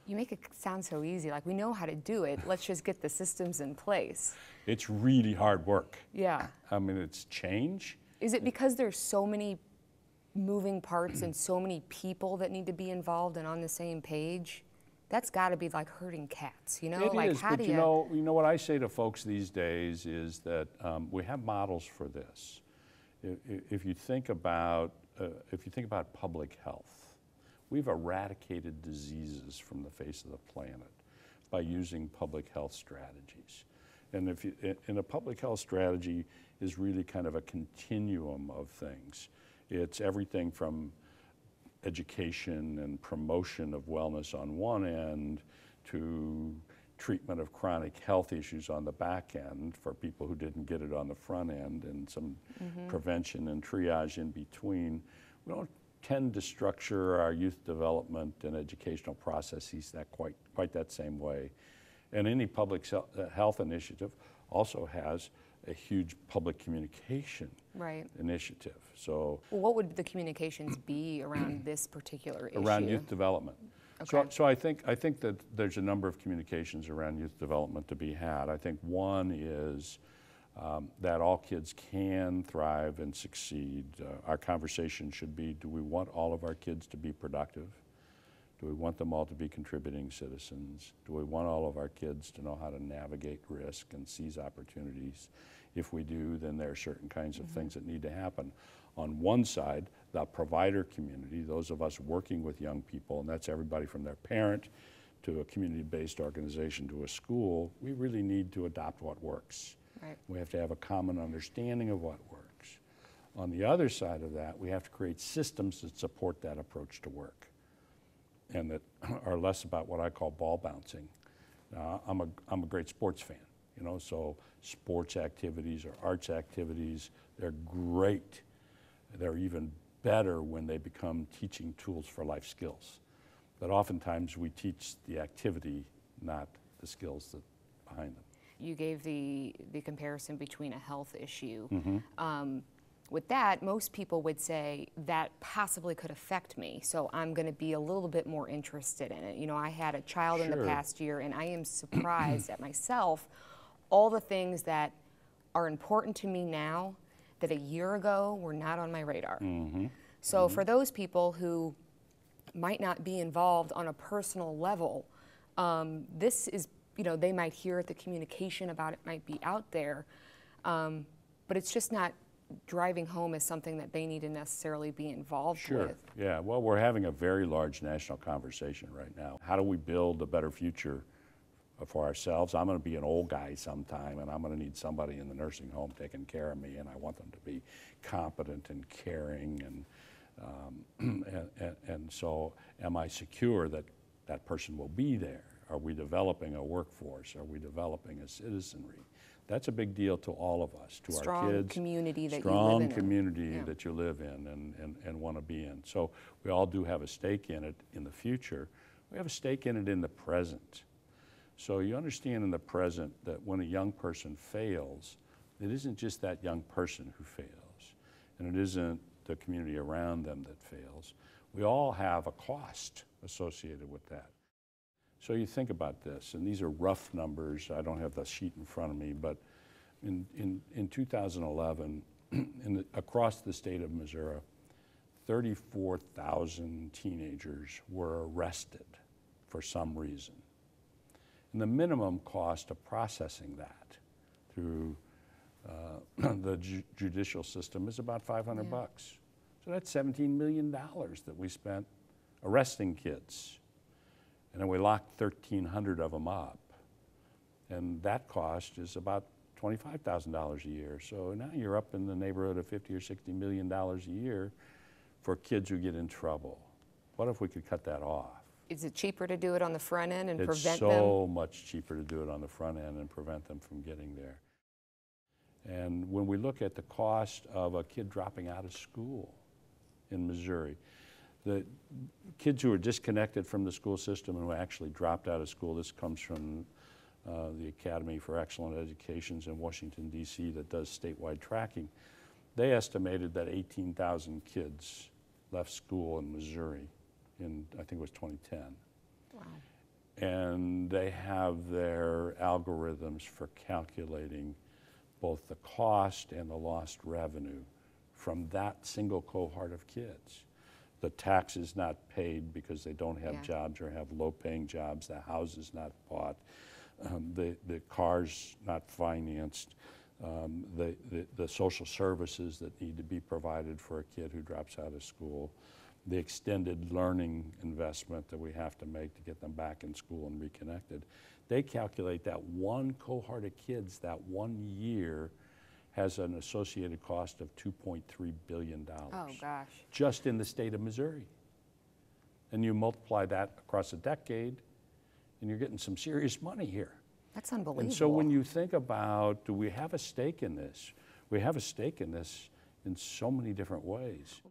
You make it sound so easy, like we know how to do it, let's just get the systems in place. It's really hard work. Yeah. I mean, it's change. Is it because there's so many moving parts and so many people that need to be involved and on the same page? That's got to be like herding cats, you know? It like is, how but do you know what I say to folks these days is that we have models for this. If you think about public health, we've eradicated diseases from the face of the planet by using public health strategies. And a public health strategy is really kind of a continuum of things. It's everything from education and promotion of wellness on one end to treatment of chronic health issues on the back end for people who didn't get it on the front end, and some prevention and triage in between. We don't tend to structure our youth development and educational processes that quite that same way. And any public health initiative also has a huge public communication initiative. So, well, what would the communications be around this particular issue? Around youth development. Okay. So I think that there's a number of communications around youth development to be had. I think one is that all kids can thrive and succeed. Our conversation should be, do we want all of our kids to be productive? Do we want them all to be contributing citizens? Do we want all of our kids to know how to navigate risk and seize opportunities? If we do, then there are certain kinds of things that need to happen. On one side, the provider community, those of us working with young people, and that's everybody from their parent to a community-based organization to a school, we really need to adopt what works. Right. We have to have a common understanding of what works. On the other side of that, we have to create systems that support that approach to work and that are less about what I call ball bouncing. I'm a great sports fan, you know, so sports activities or arts activities, they're great. They're even better when they become teaching tools for life skills. But oftentimes we teach the activity, not the skills that behind them. You gave the comparison between a health issue. With that, most people would say that possibly could affect me, so I'm going to be a little bit more interested in it. You know, I had a child in the past year, and I am surprised at myself, all the things that are important to me now that a year ago were not on my radar. So for those people who might not be involved on a personal level, this is, you know, they might hear it, the communication about it might be out there, but it's just not driving home as something that they need to necessarily be involved with. Yeah, well, we're having a very large national conversation right now. How do we build a better future for ourselves? I'm going to be an old guy sometime, and I'm going to need somebody in the nursing home taking care of me, and I want them to be competent and caring, and so am I secure that that person will be there? Are we developing a workforce? Are we developing a citizenry? That's a big deal to all of us, to our kids. Community that strong you live in. community that you live in and want to be in. So we all do have a stake in it in the future. We have a stake in it in the present. So you understand in the present that when a young person fails, it isn't just that young person who fails, and it isn't the community around them that fails. We all have a cost associated with that. So you think about this, and these are rough numbers. I don't have the sheet in front of me, but in 2011, across the state of Missouri, 34,000 teenagers were arrested for some reason. And the minimum cost of processing that through the judicial system is about $500 bucks. So that's $17 million that we spent arresting kids. And then we locked 1,300 of them up. And that cost is about $25,000 a year. So now you're up in the neighborhood of $50 or $60 million a year for kids who get in trouble. What if we could cut that off? Is it cheaper to do it on the front end and prevent It's them? so much cheaper to do it on the front end and prevent them from getting there. And when we look at the cost of a kid dropping out of school in Missouri, the kids who are disconnected from the school system and who actually dropped out of school, this comes from the Academy for Excellent Educations in Washington, D.C. that does statewide tracking. They estimated that 18,000 kids left school in Missouri in, I think it was 2010. Wow. and they have their algorithms for calculating both the cost and the lost revenue from that single cohort of kids. The tax is not paid because they don't have jobs or have low-paying jobs. The house is not bought. The car's not financed. The social services that need to be provided for a kid who drops out of school. The extended learning investment that we have to make to get them back in school and reconnected. They calculate that one cohort of kids that 1 year has an associated cost of $2.3 billion. Oh, gosh. Just in the state of Missouri. And you multiply that across a decade, and you're getting some serious money here. That's unbelievable. And so when you think about, do we have a stake in this? We have a stake in this in so many different ways.